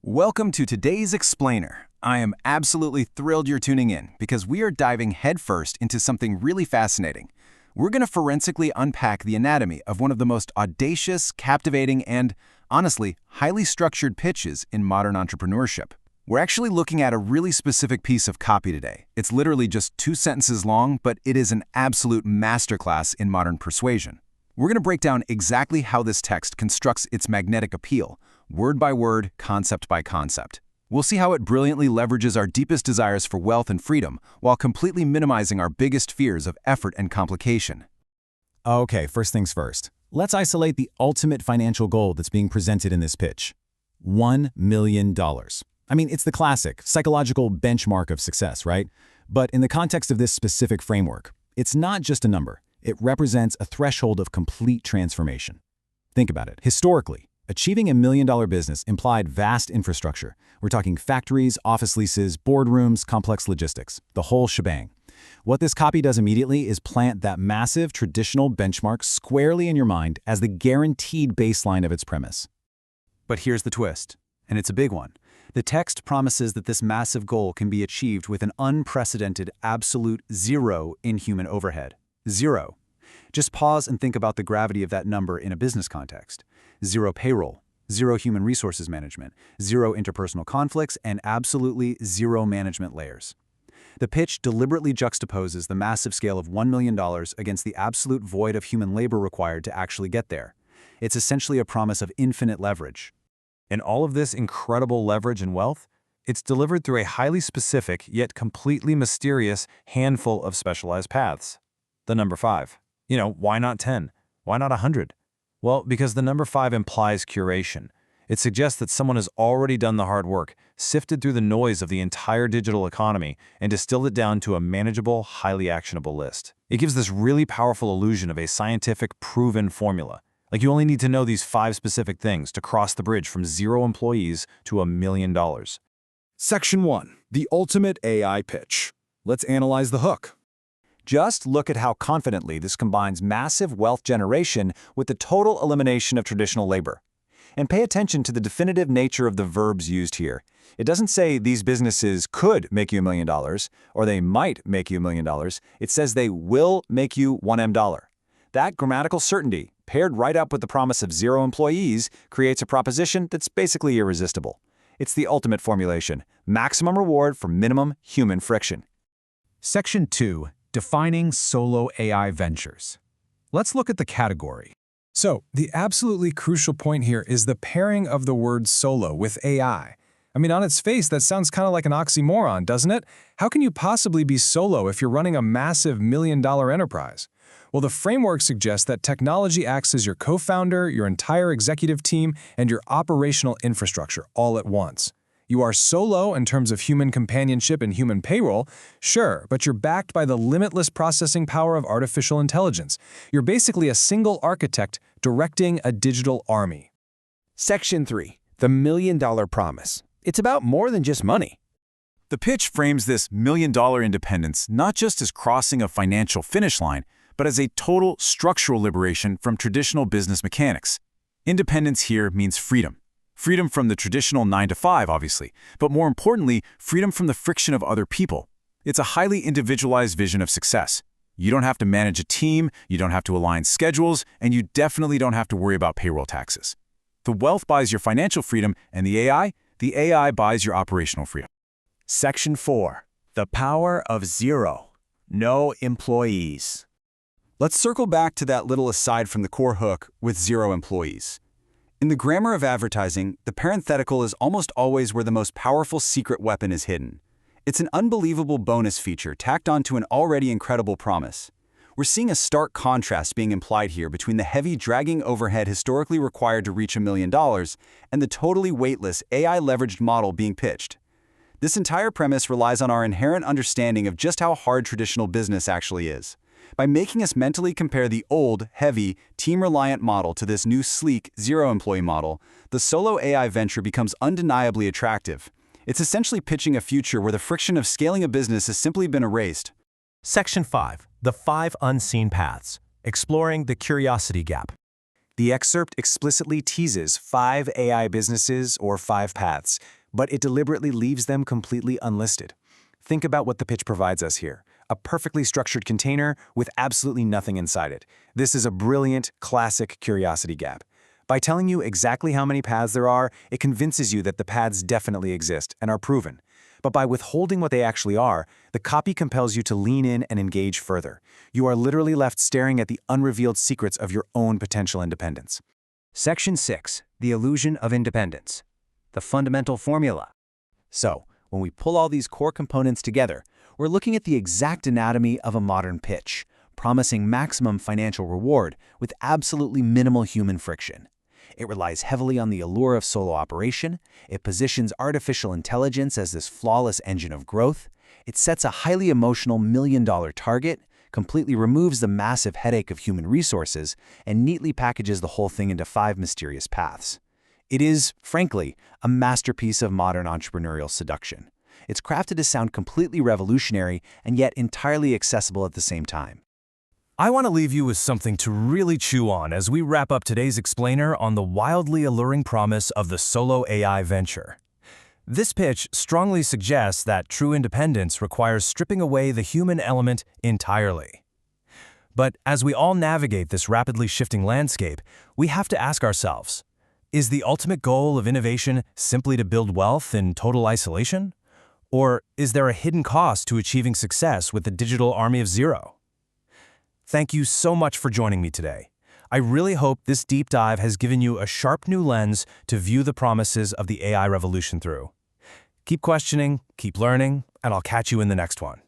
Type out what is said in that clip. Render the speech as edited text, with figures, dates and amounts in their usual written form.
Welcome to today's Explainer. I am absolutely thrilled you're tuning in because we are diving headfirst into something really fascinating. We're going to forensically unpack the anatomy of one of the most audacious, captivating, and, honestly, highly structured pitches in modern entrepreneurship. We're actually looking at a really specific piece of copy today. It's literally just 2 sentences long, but it is an absolute masterclass in modern persuasion. We're going to break down exactly how this text constructs its magnetic appeal, word by word, concept by concept. We'll see how it brilliantly leverages our deepest desires for wealth and freedom while completely minimizing our biggest fears of effort and complication. Okay, first things first. Let's isolate the ultimate financial goal that's being presented in this pitch. $1 million. I mean, it's the classic, psychological benchmark of success, right? But in the context of this specific framework, it's not just a number. It represents a threshold of complete transformation. Think about it. Historically, achieving $1 million business implied vast infrastructure. We're talking factories, office leases, boardrooms, complex logistics, the whole shebang. What this copy does immediately is plant that massive traditional benchmark squarely in your mind as the guaranteed baseline of its premise. But here's the twist, and it's a big one. The text promises that this massive goal can be achieved with an unprecedented absolute zero in human overhead. Zero. Just pause and think about the gravity of that number in a business context. Zero payroll, zero human resources management, zero interpersonal conflicts, and absolutely zero management layers. The pitch deliberately juxtaposes the massive scale of $1 million against the absolute void of human labor required to actually get there. It's essentially a promise of infinite leverage. And all of this incredible leverage and wealth, it's delivered through a highly specific yet completely mysterious handful of specialized paths. The number 5. Why not 10? Why not 100? Well, because the number 5 implies curation. It suggests that someone has already done the hard work, sifted through the noise of the entire digital economy, and distilled it down to a manageable, highly actionable list. It gives this really powerful illusion of a scientific, proven formula. Like you only need to know these 5 specific things to cross the bridge from 0 employees to $1 million. Section 1. The ultimate AI pitch. Let's analyze the hook. Just look at how confidently this combines massive wealth generation with the total elimination of traditional labor. And pay attention to the definitive nature of the verbs used here. It doesn't say these businesses could make you $1 million, or they might make you $1 million. It says they will make you $1M. That grammatical certainty, paired right up with the promise of 0 employees, creates a proposition that's basically irresistible. It's the ultimate formulation, maximum reward for minimum human friction. Section 2. Defining solo AI ventures. Let's look at the category. So, the absolutely crucial point here is the pairing of the word solo with AI. I mean, on its face, that sounds kind of like an oxymoron, doesn't it? How can you possibly be solo if you're running a massive $1 million enterprise? Well, the framework suggests that technology acts as your co-founder, your entire executive team, and your operational infrastructure all at once. You are solo in terms of human companionship and human payroll, sure, but you're backed by the limitless processing power of artificial intelligence. You're basically a single architect directing a digital army. Section 3. The $1 million promise. It's about more than just money. The pitch frames this $1 million independence not just as crossing a financial finish line, but as a total structural liberation from traditional business mechanics. Independence here means freedom. Freedom from the traditional 9-to-5, obviously, but more importantly, freedom from the friction of other people. It's a highly individualized vision of success. You don't have to manage a team, you don't have to align schedules, and you definitely don't have to worry about payroll taxes. The wealth buys your financial freedom, and the AI buys your operational freedom. Section 4. The power of 0. No employees. Let's circle back to that little aside from the core hook with 0 employees. In the grammar of advertising, the parenthetical is almost always where the most powerful secret weapon is hidden. It's an unbelievable bonus feature tacked onto an already incredible promise. We're seeing a stark contrast being implied here between the heavy dragging overhead historically required to reach $1 million and the totally weightless AI-leveraged model being pitched. This entire premise relies on our inherent understanding of just how hard traditional business actually is. By making us mentally compare the old, heavy, team-reliant model to this new sleek, 0-employee model, the solo AI venture becomes undeniably attractive. It's essentially pitching a future where the friction of scaling a business has simply been erased. Section 5. The 5 Unseen Paths. Exploring the Curiosity Gap. The excerpt explicitly teases 5 AI businesses or 5 paths, but it deliberately leaves them completely unlisted. Think about what the pitch provides us here. A perfectly structured container with absolutely nothing inside it. This is a brilliant, classic curiosity gap. By telling you exactly how many paths there are, it convinces you that the paths definitely exist and are proven. But by withholding what they actually are, the copy compels you to lean in and engage further. You are literally left staring at the unrevealed secrets of your own potential independence. Section 6. The illusion of independence. The fundamental formula. So, when we pull all these core components together, we're looking at the exact anatomy of a modern pitch, promising maximum financial reward with absolutely minimal human friction. It relies heavily on the allure of solo operation, it positions artificial intelligence as this flawless engine of growth, it sets a highly emotional million-dollar target, completely removes the massive headache of human resources, and neatly packages the whole thing into 5 mysterious paths. It is, frankly, a masterpiece of modern entrepreneurial seduction. It's crafted to sound completely revolutionary and yet entirely accessible at the same time. I want to leave you with something to really chew on as we wrap up today's explainer on the wildly alluring promise of the solo AI venture. This pitch strongly suggests that true independence requires stripping away the human element entirely. But as we all navigate this rapidly shifting landscape, we have to ask ourselves, is the ultimate goal of innovation simply to build wealth in total isolation? Or is there a hidden cost to achieving success with the digital army of zero? Thank you so much for joining me today. I really hope this deep dive has given you a sharp new lens to view the promises of the AI revolution through. Keep questioning, keep learning, and I'll catch you in the next one.